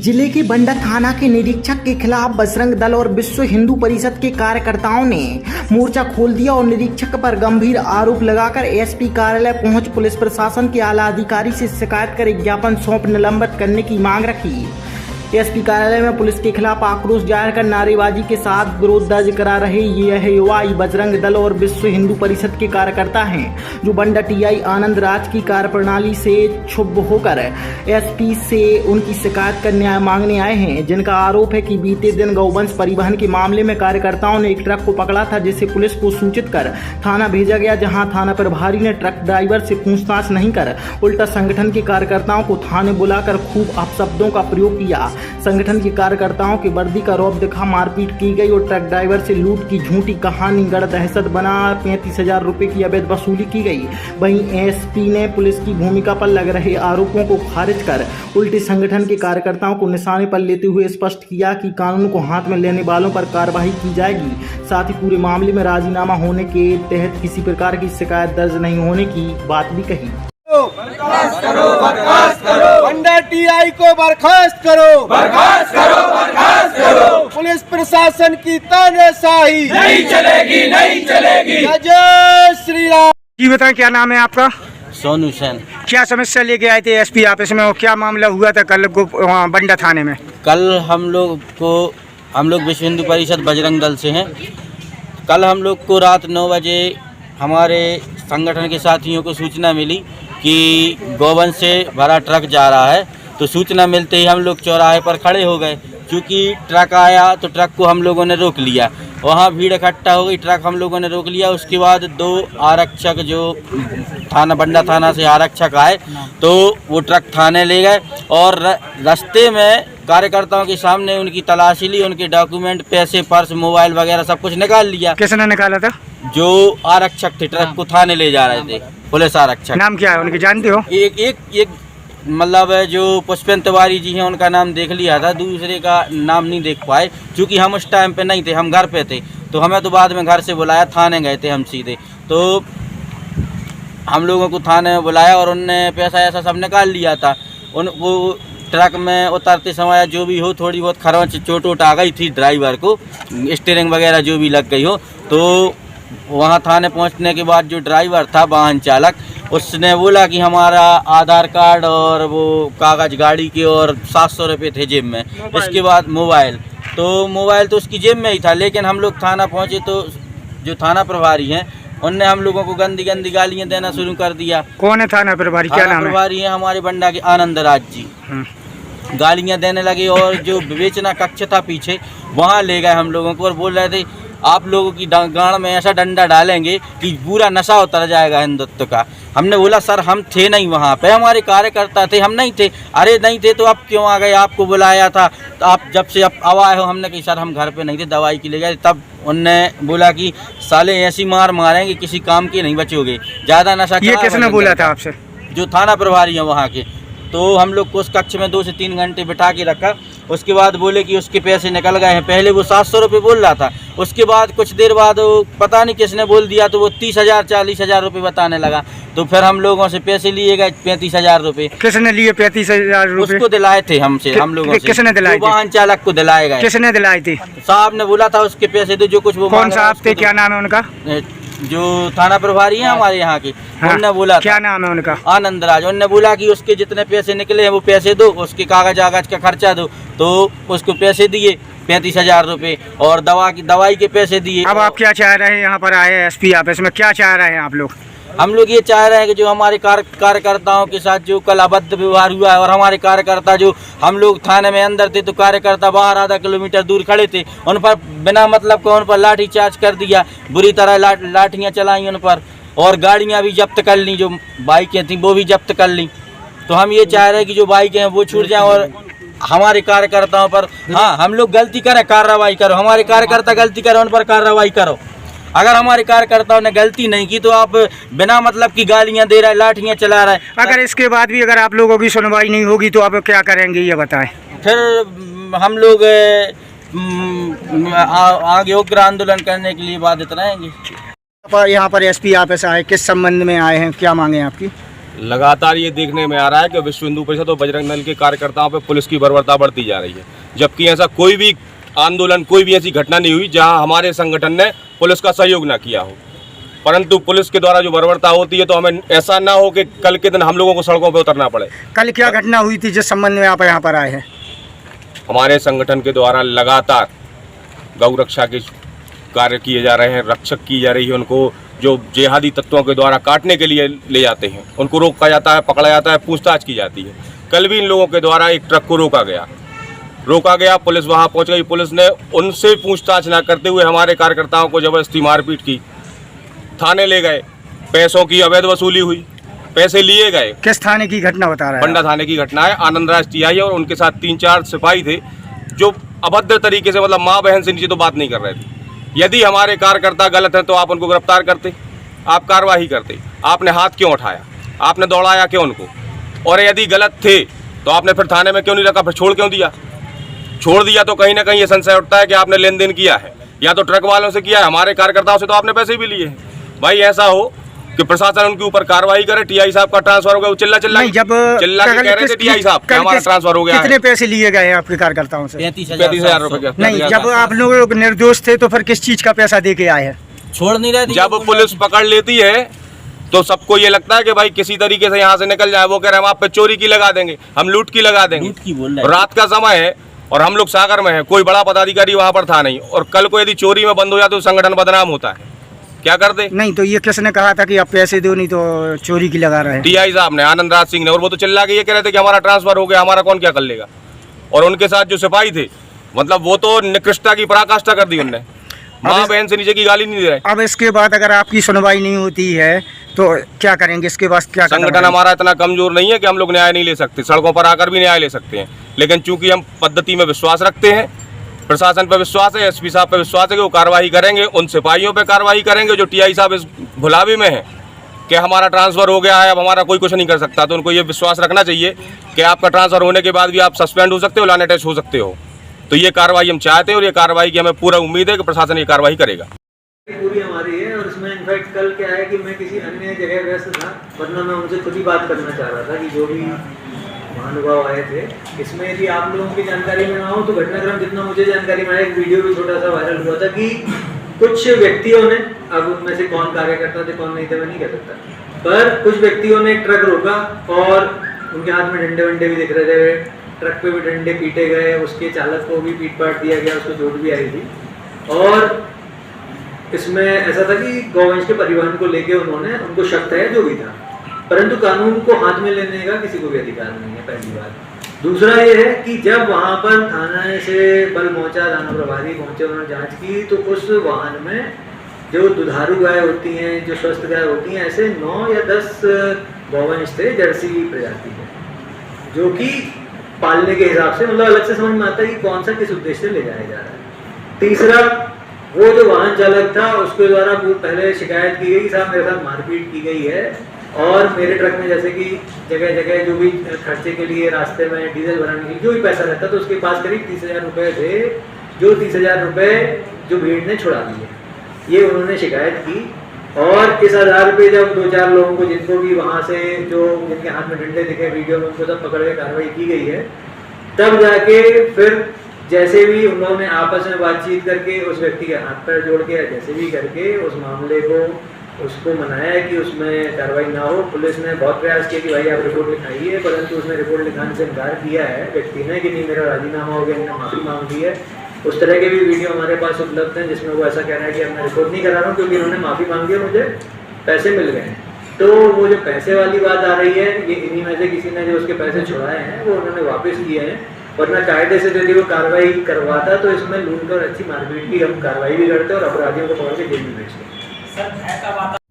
जिले के बंडा थाना के निरीक्षक के खिलाफ बजरंग दल और विश्व हिंदू परिषद के कार्यकर्ताओं ने मोर्चा खोल दिया और निरीक्षक पर गंभीर आरोप लगाकर एसपी कार्यालय पहुंच पुलिस प्रशासन के आला अधिकारी से शिकायत कर ज्ञापन सौंप निलंबित करने की मांग रखी। एसपी कार्यालय में पुलिस के खिलाफ आक्रोश जाहिर कर नारेबाजी के साथ विरोध दर्ज करा रहे यह युवा बजरंग दल और विश्व हिंदू परिषद के कार्यकर्ता हैं, जो बंडा टीआई आनंद राज की कार्यप्रणाली से क्षुब्ध होकर एसपी से उनकी शिकायत कर न्याय मांगने आए हैं। जिनका आरोप है कि बीते दिन गौवंश परिवहन के मामले में कार्यकर्ताओं ने एक ट्रक को पकड़ा था, जिसे पुलिस को सूचित कर थाना भेजा गया, जहाँ थाना प्रभारी ने ट्रक ड्राइवर से पूछताछ नहीं कर उल्टा संगठन के कार्यकर्ताओं को थाने बुलाकर खूब अपशब्दों का प्रयोग किया। संगठन के कार्यकर्ताओं की वर्दी का रौब दिखा मारपीट की गई और ट्रक ड्राइवर से लूट की झूठी कहानी गढ़ दहशत बना 35,000 रुपए की अवैध वसूली की गई। वहीं एसपी ने पुलिस की भूमिका पर लग रहे आरोपों को खारिज कर उल्टे संगठन के कार्यकर्ताओं को निशाने पर लेते हुए स्पष्ट किया कि कानून को हाथ में लेने वालों पर कार्रवाई की जाएगी। साथ ही पूरे मामले में राजीनामा होने के तहत किसी प्रकार की शिकायत दर्ज नहीं होने की बात भी कही। बर्खास्त करो, बर्खास्त करो, बंडा टीआई को बर्खास्त करो, बर्खास्त करो, बर्खास्त करो। पुलिस प्रशासन की तानाशाही नहीं चलेगी, नहीं चलेगी। जय श्री राम। जी बताएं, क्या नाम है आपका? सोनू सेन। क्या समस्या लेके आए थे एसपी ऑफिस में और क्या मामला हुआ था कल को बंडा थाने में? कल हम लोग विश्व हिंदू परिषद बजरंग दल से हैं। कल हम लोग को रात 9 बजे हमारे संगठन के साथियों को सूचना मिली कि गोवंश से भरा ट्रक जा रहा है। तो सूचना मिलते ही हम लोग चौराहे पर खड़े हो गए। चूँकि ट्रक आया तो ट्रक को हम लोगों ने रोक लिया। वहाँ भीड़ इकट्ठा हो गई, ट्रक हम लोगों ने रोक लिया। उसके बाद 2 आरक्षक जो बंडा थाना से आरक्षक आए तो वो ट्रक थाने ले गए और रास्ते में कार्यकर्ताओं के सामने उनकी तलाशी ली। उनके डॉक्यूमेंट, पैसे, पर्स, मोबाइल वगैरह सब कुछ निकाल लिया। किसने निकाला था? जो आरक्षक थे, ट्रक को थाने ले जा रहे थे, पुलिस आरक्षक। नाम क्या है उनके, जानते हो? एक मतलब जो पुष्पेंद्र तिवारी जी हैं उनका नाम देख लिया था, दूसरे का नाम नहीं देख पाए क्योंकि हम उस टाइम पे नहीं थे, हम घर पे थे। तो हमें तो बाद में घर से बुलाया, थाने गए थे हम सीधे। तो हम लोगों को थाने में बुलाया और उनने पैसा ऐसा सब निकाल लिया था। वो ट्रक में उतरते समय जो भी हो थोड़ी बहुत खरोंच चोट आ गई थी ड्राइवर को, स्टीयरिंग वगैरह जो भी लग गई हो। तो वहाँ थाने पहुँचने के बाद जो ड्राइवर था, वाहन चालक, उसने बोला कि हमारा आधार कार्ड और वो कागज़ गाड़ी के और 700 रुपये थे जेब में। इसके बाद मोबाइल तो उसकी जेब में ही था। लेकिन हम लोग थाना पहुँचे तो जो थाना प्रभारी हैं उनने हम लोगों को गंदी गंदी गालियाँ देना शुरू कर दिया। कौन है थाना प्रभारी, क्या नाम है? प्रभारी है हमारे बंडा के आनंद राज जी। गालियाँ देने लगे और जो विवेचना कक्ष था पीछे, वहाँ ले गए हम लोगों को और बोल रहे थे आप लोगों की गाड़ में ऐसा डंडा डालेंगे कि पूरा नशा उतर जाएगा हिंदुत्व का। हमने बोला सर हम थे नहीं वहाँ पे, हमारे कार्यकर्ता थे, हम नहीं थे। अरे नहीं थे तो आप क्यों आ गए, आपको बुलाया था तो आप जब से अब आए हो। हमने कहा सर हम घर पे नहीं थे, दवाई के लिए गए। तब उनने बोला कि साले ऐसी मार मारेंगे किसी काम के नहीं बचोगे, ज़्यादा नशा। ये किसने बोला था आपसे? जो थाना प्रभारी हैं वहाँ के। तो हम लोग को उस कक्ष में 2 से 3 घंटे बिठा के रखा। उसके बाद बोले कि उसके पैसे निकल गए हैं। पहले वो 700 रुपये बोल रहा था, उसके बाद कुछ देर बाद वो पता नहीं किसने बोल दिया तो वो 30,000 40,000 रुपये बताने लगा। तो फिर हम लोगों से पैसे लिए गए 35,000 रुपये। किसने लिए 35,000 रुपये? उसको दिलाए थे हमसे, हम लोगों से। किसने दिलाए? वाहन चालक को दिलाए गए। किसने दिलाए थे? साहब ने बोला था उसके पैसे दो, जो कुछ वो। कौन साहब थे, क्या नाम है उनका? जो थाना प्रभारी हैं हमारे यहाँ के। हाँ, उनने बोला क्या नाम है उनका? आनंद राज। उनने बोला कि उसके जितने पैसे निकले हैं वो पैसे दो, उसके कागज का खर्चा दो। तो उसको पैसे दिए 35,000 रुपये और दवाई के पैसे दिए। अब आप क्या चाह रहे हैं? यहाँ पर आए एसपी ऑफिस में, क्या चाह रहे हैं आप लोग? हम लोग ये चाह रहे हैं कि जो हमारे कार्यकर्ताओं के साथ जो कल अभद्र व्यवहार हुआ है, और हमारे कार्यकर्ता जो हम लोग थाने में अंदर थे तो कार्यकर्ता बाहर आधा किलोमीटर दूर खड़े थे, उन पर बिना मतलब को उन पर लाठी चार्ज कर दिया, बुरी तरह लाठियाँ चलाई उन पर और गाड़ियाँ भी जब्त कर ली, जो बाइकें थी वो भी जब्त कर ली। तो हम ये चाह रहे हैं कि जो बाइकें हैं वो छूट जाएं और हमारे कार्यकर्ताओं पर, हाँ हम लोग गलती करें कार्रवाई करो, हमारे कार्यकर्ता गलती करें उन पर कार्रवाई करो। अगर हमारे कार्यकर्ताओं ने गलती नहीं की तो आप बिना मतलब की गालियां दे रहे, लाठियां चला रहे। अगर इसके बाद भी अगर आप लोगों की सुनवाई नहीं होगी तो आप क्या करेंगे ये बताएं? फिर हम लोग आगे उग्र आंदोलन करने के लिए बाधित रहेंगे। यहाँ पर एसपी ऑफिस आए, किस संबंध में आए हैं, क्या मांगे आपकी? लगातार ये देखने में आ रहा है कि विश्व हिंदू परिषद और बजरंग दल के कार्यकर्ताओं पर पुलिस की बर्बरता बढ़ती जा रही है, जबकि ऐसा कोई भी आंदोलन, कोई भी ऐसी घटना नहीं हुई जहां हमारे संगठन ने पुलिस का सहयोग ना किया हो। परंतु पुलिस के द्वारा जो बर्बरता होती है, तो हमें ऐसा ना हो कि कल के दिन हम लोगों को सड़कों पर उतरना पड़े। कल क्या घटना हुई थी जिस संबंध में आप यहाँ पर आए हैं? हमारे संगठन के द्वारा लगातार गौ रक्षा के कार्य किए जा रहे हैं, रक्षक की जा रही है। उनको जो जिहादी तत्वों के द्वारा काटने के लिए ले जाते हैं, उनको रोका जाता है, पकड़ा जाता है, पूछताछ की जाती है। कल भी इन लोगों के द्वारा एक ट्रक को रोका गया, पुलिस वहां पहुंच गई। पुलिस ने उनसे पूछताछ ना करते हुए हमारे कार्यकर्ताओं को जबरदस्ती मारपीट की, थाने ले गए, पैसों की अवैध वसूली हुई, पैसे लिए गए। किस थाने की घटना बता रहे हैं? बंडा थाने की घटना है। आनंद राज टीआई और उनके साथ 3-4 सिपाही थे जो अभद्र तरीके से, मतलब माँ बहन से नीचे तो बात नहीं कर रहे थे। यदि हमारे कार्यकर्ता गलत हैं तो आप उनको गिरफ्तार करते, आप कार्रवाई करते। आपने हाथ क्यों उठाया? आपने दौड़ाया क्यों उनको? और यदि गलत थे तो आपने फिर थाने में क्यों नहीं रखा, फिर छोड़ क्यों दिया? छोड़ दिया तो कहीं ना कहीं ये संशय उठता है कि आपने लेन देन किया है, या तो ट्रक वालों से किया है, हमारे कार्यकर्ताओं से तो आपने पैसे भी लिए हैं। भाई ऐसा हो कि प्रशासन उनके ऊपर कार्रवाई करे। टीआई साहब का ट्रांसफर हो गया, वो चिल्ला के कह रहे थे टीआई साहब कि हमारा ट्रांसफर हो गया। कितने पैसे लिए गए आपके कार्यकर्ताओं से? 35,000 रुपए। नहीं, जब आप लोग निर्दोष थे तो फिर किस चीज का पैसा दे के आए हैं? छोड़ नहीं रहे थे। जब पुलिस पकड़ लेती है तो सबको ये लगता है कि भाई किसी तरीके से यहाँ से निकल जाए। वो कह रहे हैं हम आप पे चोरी की लगा देंगे, हम लूट की लगा देंगे। लूट की बोल रहे हैं। रात का समय है और हम लोग सागर में हैं, कोई बड़ा पदाधिकारी वहाँ पर था नहीं, और कल को यदि चोरी में बंद हो जाए तो संगठन बदनाम होता है। क्या करते? नहीं तो ये किसने कहा था कि आप पैसे दो नहीं तो चोरी की लगा रहे हैं? टीआई साहब ने, आनंद राज सिंह ने। और वो तो चिल्ला के ये कह रहे थे कि हमारा ट्रांसफर हो गया, हमारा कौन क्या कर लेगा। और उनके साथ जो सिपाही थे, मतलब वो तो निकृष्टता की पराकाष्ठा कर दी उनने। माँ बहन से नीचे की गाली नहीं दे रहे। अब इसके बाद अगर आपकी सुनवाई नहीं होती है तो क्या करेंगे? इसके बाद क्या संगठन हमारा इतना कमजोर नहीं है कि हम लोग न्याय नहीं ले सकते, सड़कों पर आकर भी न्याय ले सकते हैं। लेकिन चूंकि हम पद्धति में विश्वास रखते हैं, प्रशासन पर विश्वास है, एसपी साहब पर विश्वास है कि वो कार्रवाई करेंगे, उन सिपाहियों पर कार्रवाई करेंगे जो टीआई साहब इस भुलावे में है कि हमारा ट्रांसफर हो गया है, अब हमारा कोई कुछ नहीं कर सकता। तो उनको ये विश्वास रखना चाहिए कि आपका ट्रांसफर होने के बाद भी आप सस्पेंड हो सकते हो, लाने टेस्ट हो सकते हो। तो ये कार्रवाई हम चाहते हैं और ये कार्रवाई की हमें पूरा उम्मीद है कि प्रशासन ये कार्रवाई करेगा। पूरी हमारी है। और इसमें इनफैक्ट कल क्या है कि मैं किसी अन्य जगह व्यस्त था, वरना मैं उनसे खुद ही बात करना चाह रहा था कि जो भी महानुभाव आए थे, इसमें यदि आप लोगों की जानकारी में ना हो तो घटनाक्रम जितना मुझे जानकारी में आया, एक वीडियो भी छोटा सा वायरल हुआ था कि कुछ व्यक्तियों ने, अब उनमें से कौन कार्यकर्ता थे कौन नहीं थे मैं नहीं कह सकता, पर कुछ व्यक्तियों ने एक ट्रक रोका और उनके हाथ में डंडे वंडे भी दिख रहे थे, ट्रक पे भी डंडे पीटे गए, उसके चालक को भी पीट पाट दिया गया, उसको चोट भी आई थी। और इसमें ऐसा था कि गौवंश के परिवहन को लेके उन्होंने, उनको शक है जो भी था, परंतु कानून को हाथ में लेने का किसी को भी अधिकार नहीं है, पहली बात। दूसरा ये है कि जब वहाँ पर थाने से बल पहुँचा, थाना प्रभारी पहुँचे, उन्होंने जांच की तो उस वाहन में जो दुधारू गाय होती हैं, जो स्वस्थ गाय होती हैं, ऐसे 9 या 10 गौवंश थे जर्सी प्रजाति के, जो कि पालने के हिसाब से, मतलब अलग से समझ में आता है कि कौन सा किस उद्देश्य से ले जाया जा रहा है। तीसरा, वो जो वाहन चालक था उसके द्वारा पहले शिकायत की गई, साहब मेरे साथ मारपीट की गई है और मेरे ट्रक में जैसे कि जगह जगह जो भी खर्चे के लिए रास्ते में डीजल भराने के लिए जो भी पैसा रहता तो उसके पास करीब 30,000 रुपये थे, जो 30,000 रुपये जो भीड़ ने छुड़ा दिए, ये उन्होंने शिकायत की। और इस आधार पे जब 2-4 लोगों को, जिनको भी वहाँ से, जो जिनके हाथ में डंडे दिखे वीडियो में, उनको सब पकड़ के कार्रवाई की गई है, तब जाके फिर जैसे भी उन्होंने आपस में बातचीत करके उस व्यक्ति के हाथ पैर जोड़ के जैसे भी करके उस मामले को, उसको मनाया कि उसमें कार्रवाई ना हो। पुलिस ने बहुत प्रयास किया कि भाई आप रिपोर्ट लिखाइए, परंतु उसने रिपोर्ट लिखाने से इनकार किया है व्यक्ति ने कि नहीं मेरा राजीनामा हो गया, मैंने माफ़ी मांग ली है। उस तरह के भी वीडियो हमारे पास उपलब्ध हैं जिसमें वो ऐसा कह रहा है कि अब मैं रिपोर्ट नहीं करा रहा हूँ क्योंकि इन्होंने माफ़ी मांगी है, मुझे पैसे मिल गए। तो वो जो पैसे वाली बात आ रही है, ये इन्हीं में से किसी ने जो उसके पैसे छुड़ाए हैं वो उन्होंने वापस किए हैं, वरना कायदे से यदि वो कार्रवाई करवाता तो इसमें लूट और अच्छी मारपीट की हम कार्रवाई भी करते और अपराधियों को पकड़ के जेल में भेजते।